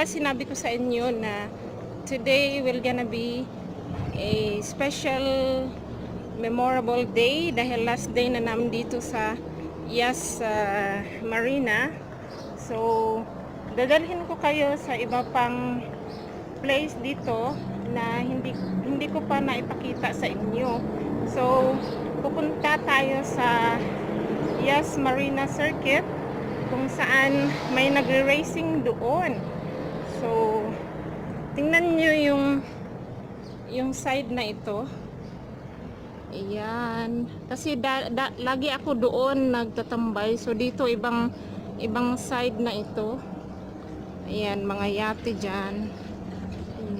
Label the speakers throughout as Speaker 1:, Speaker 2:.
Speaker 1: ba sinabi ko sa inyo na today will gonna be a special memorable day dahil last day na namin dito sa Yas Marina. So dadalhin ko kayo sa iba pang place dito na hindi ko pa naipakita sa inyo. So pupunta tayo sa Yas Marina Circuit kung saan may nagre-racing doon. So tingnan nyo yung side na ito. Ayan, kasi lagi ako doon nagtatambay. So dito ibang side na ito. Ayan, mga yate dyan.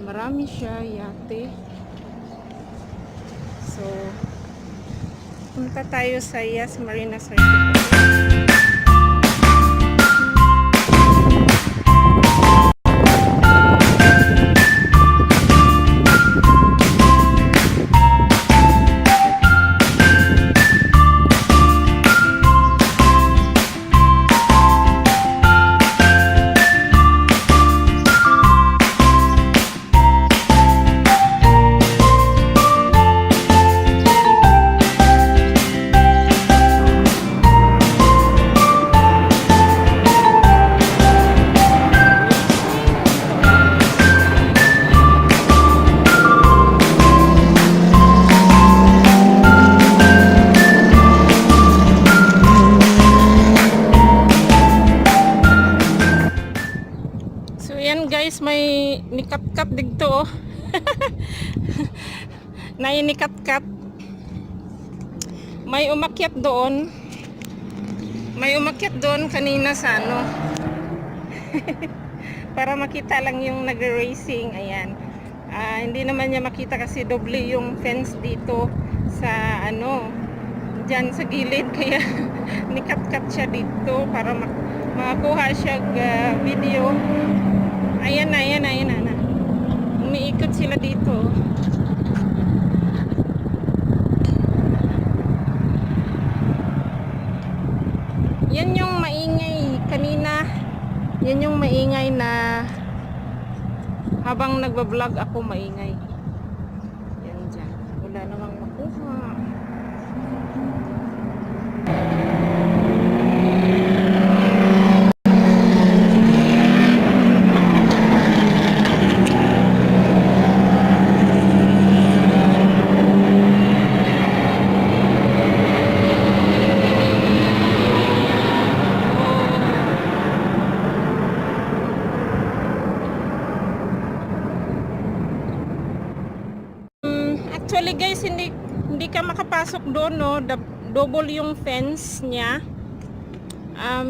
Speaker 1: Marami siya yate. So punta tayo sa Yas Marina Circuit. Guys, may nikap-kap dito oh. Nikap-kap. May umakyat doon. Kanina sa ano. Para makita lang yung nag-racing. Ayan. Hindi naman niya makita kasi doble yung fence dito sa ano, diyan sa gilid, kaya nikap-kap siya dito para makakuha siya video. Ayan na. Umiikot sila dito. Yan yung maingay kanina. Yan yung maingay na habang nagbablog ako maingay. Yan dyan. Wala namang makuha. Actually guys, hindi ka makapasok doon, no? Double yung fence niya.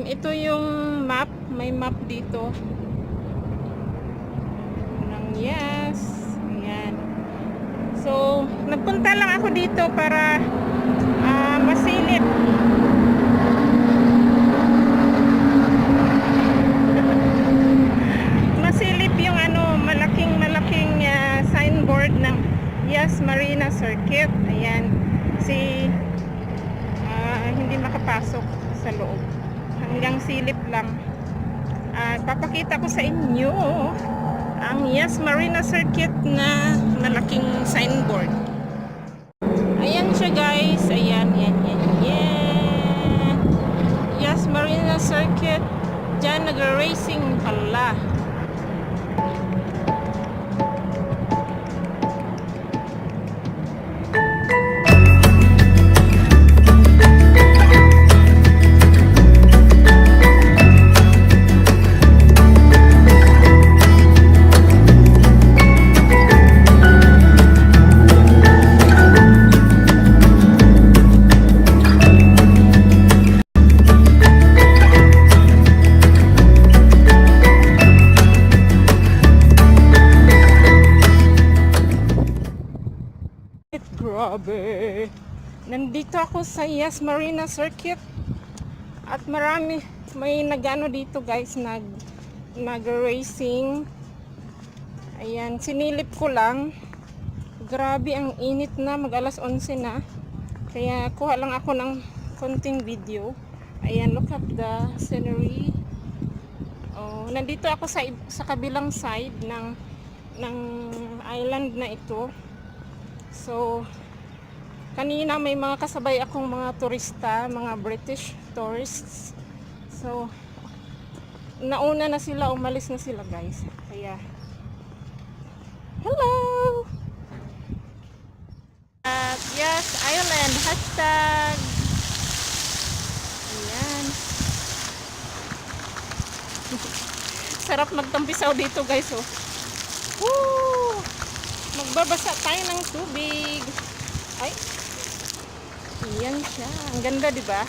Speaker 1: Ito yung map, may map dito ng Yas. Ayan. So nagpunta lang ako dito para masilip. Masilip yung ano, malaking signboard ng Yas Marina Circuit. Ayan. Hindi makapasok sa loob. Hanggang silip lang. Papakita ko sa inyo ang Yas Marina Circuit na malaking signboard. Ayan siya guys. Ayan. Yas Marina Circuit. Diyan nag-racing pala. Grabe. Nandito ako sa Yas Marina Circuit at may nagano dito guys, nag-racing. Ayan, sinilip ko lang. Grabe ang init na, mag-alas 11 na. Kaya kuha lang ako ng konting video. Ayan, look at the scenery. Oh, nandito ako sa kabilang side ng island na ito. So, kanina may mga kasabay akong mga turista, mga British tourists. So, nauna na sila, umalis na sila guys. Kaya, hello! At Yas Island, hashtag. Ayan. Sarap magtampisaw dito guys, oh. Woo! Magbabasa tayo ng tubig. Ay. Ayan siya. Ang ganda, di ba?